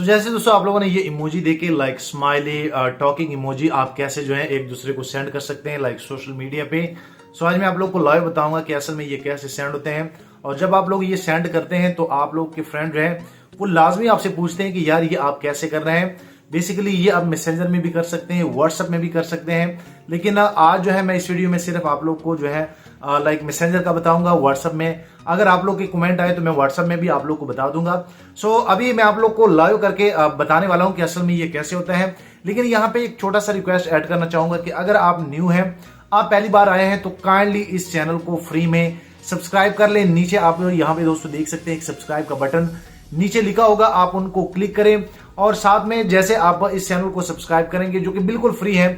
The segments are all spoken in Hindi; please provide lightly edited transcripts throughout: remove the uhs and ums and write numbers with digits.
सो जैसे दोस्तों आप लोगों ने ये इमोजी देखे लाइक स्माइली टॉकिंग इमोजी, आप कैसे जो है एक दूसरे को सेंड कर सकते हैं लाइक सोशल मीडिया पे। सो आज मैं आप लोग को लाइव बताऊंगा कि असल में ये कैसे सेंड होते हैं। और जब आप लोग ये सेंड करते हैं तो आप लोग के फ्रेंड जो है वो लाजमी आपसे पूछते हैं कि यार ये आप कैसे कर रहे हैं। बेसिकली ये आप मैसेंजर में भी कर सकते हैं, व्हाट्सएप में भी कर सकते हैं, लेकिन आज जो है मैं इस वीडियो में सिर्फ आप लोग को जो है लाइक मैसेंजर का बताऊंगा। व्हाट्सएप में अगर आप लोग के कमेंट आए तो मैं व्हाट्सएप में भी आप लोग को बता दूंगा। सो अभी मैं आप लोग को लाइव करके बताने वाला हूं कि असल में ये कैसे होता है। लेकिन यहाँ पे एक छोटा सा रिक्वेस्ट ऐड करना चाहूंगा कि अगर आप न्यू हैं, आप पहली बार आए हैं, तो काइंडली इस चैनल को फ्री में सब्सक्राइब कर ले। नीचे आप यहाँ पे दोस्तों देख सकते हैं एक सब्सक्राइब का बटन नीचे लिखा होगा, आप उनको क्लिक करें। और साथ में जैसे आप इस चैनल को सब्सक्राइब करेंगे जो कि बिल्कुल फ्री है,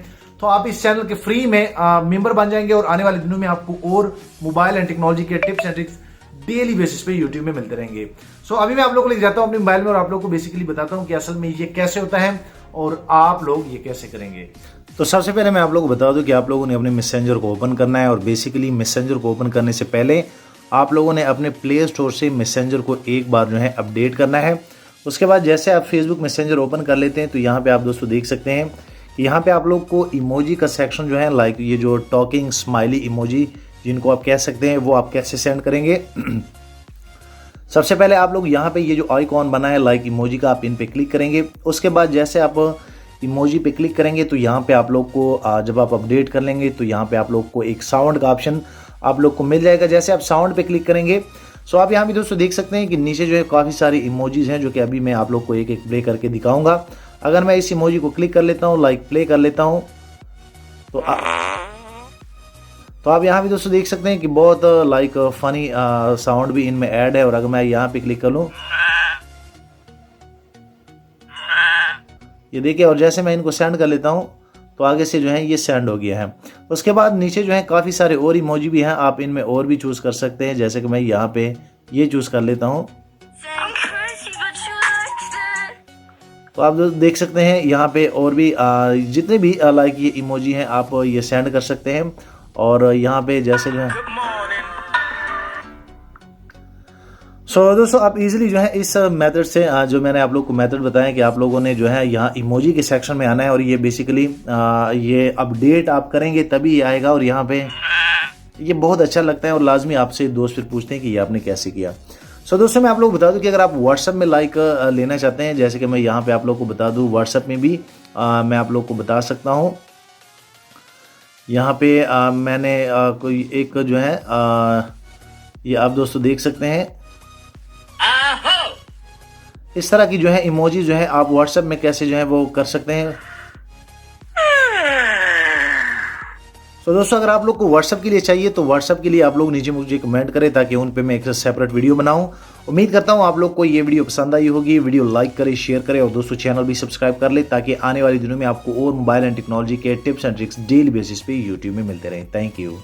तो आप इस चैनल के फ्री में मेंबर बन जाएंगे और आने वाले दिनों में आपको और मोबाइल एंड टेक्नोलॉजी के tips and tricks daily basis पे यूट्यूब में मिलते रहेंगे। सो अभी मैं आप लोगों को लेके जाता हूं अपने मोबाइल में और आप लोगों को बेसिकली बताता हूं कि असल में ये कैसे होता है और आप लोग ये कैसे करेंगे। तो सबसे पहले मैं आप लोगों को बता दूं कि आप लोगों ने अपने मैसेंजर को ओपन करना है। और बेसिकली मैसेंजर को ओपन करने से पहले आप लोगों ने अपने प्ले स्टोर से मैसेंजर को एक बार जो है अपडेट करना है। उसके बाद जैसे आप फेसबुक मैसेंजर ओपन कर लेते हैं तो यहाँ पे आप दोस्तों देख सकते हैं कि यहाँ पे आप लोग को इमोजी का सेक्शन जो है लाइक ये जो टॉकिंग स्माइली इमोजी जिनको आप कह सकते हैं वो आप कैसे सेंड करेंगे। सबसे पहले आप लोग यहाँ पे ये जो आइकॉन बना है लाइक इमोजी का, आप इन पे क्लिक करेंगे। उसके बाद जैसे आप इमोजी पे क्लिक करेंगे तो यहाँ पे आप लोग को जब आप अपडेट कर लेंगे तो यहाँ पे आप लोग को एक साउंड का ऑप्शन आप लोग को मिल जाएगा। जैसे आप साउंड पे क्लिक करेंगे सो आप यहाँ भी दोस्तों देख सकते हैं कि नीचे जो है काफ़ी सारी इमोजीज हैं जो कि अभी मैं आप लोग को एक एक प्ले करके दिखाऊंगा। अगर मैं इस इमोजी को क्लिक कर लेता हूँ, लाइक प्ले कर लेता हूँ, तो आप यहाँ भी दोस्तों देख सकते हैं कि बहुत लाइक फनी साउंड भी इनमें ऐड है। और अगर मैं यहाँ पे क्लिक कर लूँ, ये देखिए, और जैसे मैं इनको सेंड कर लेता हूँ तो आगे से जो है ये सेंड हो गया है। उसके बाद नीचे जो है काफ़ी सारे और इमोजी भी हैं, आप इनमें और भी चूज़ कर सकते हैं। जैसे कि मैं यहाँ पे ये चूज़ कर लेता हूँ तो आप देख सकते हैं यहाँ पे और भी जितने भी लाइक ये इमोजी हैं आप ये सेंड कर सकते हैं। और यहाँ पे जैसे जो है दोस्तों आप इजीली जो है इस मेथड से जो मैंने आप लोग को मेथड बताया कि आप लोगों ने जो है यहाँ इमोजी के सेक्शन में आना है। और ये बेसिकली ये अपडेट आप करेंगे तभी आएगा। और यहाँ पे ये बहुत अच्छा लगता है और लाजमी आपसे दोस्त फिर पूछते हैं कि ये आपने कैसे किया। दोस्तों मैं आप लोग बता दूं कि अगर आप व्हाट्सएप में लाइक लेना चाहते हैं, जैसे कि मैं यहाँ पे आप लोग को बता दूं, व्हाट्सएप में भी मैं आप लोग को बता सकता हूँ। यहाँ पे मैंने कोई एक जो है ये आप दोस्तों देख सकते हैं इस तरह की जो है इमोजी जो है आप व्हाट्सएप में कैसे जो है वो कर सकते हैं। दोस्तों अगर आप लोग को व्हाट्सएप के लिए चाहिए तो व्हाट्सएप के लिए आप लोग नीचे मुझे कमेंट करें ताकि उन पे मैं एक सेपरेट वीडियो बनाऊं। उम्मीद करता हूं आप लोग को ये वीडियो पसंद आई होगी। वीडियो लाइक करें, शेयर करें और दोस्तों चैनल भी सब्सक्राइब कर ले ताकि आने वाले दिनों में आपको और मोबाइल एंड टेक्नोलॉजी के tips and tricks daily basis पे यूट्यूब में मिलते रहें। Thank you.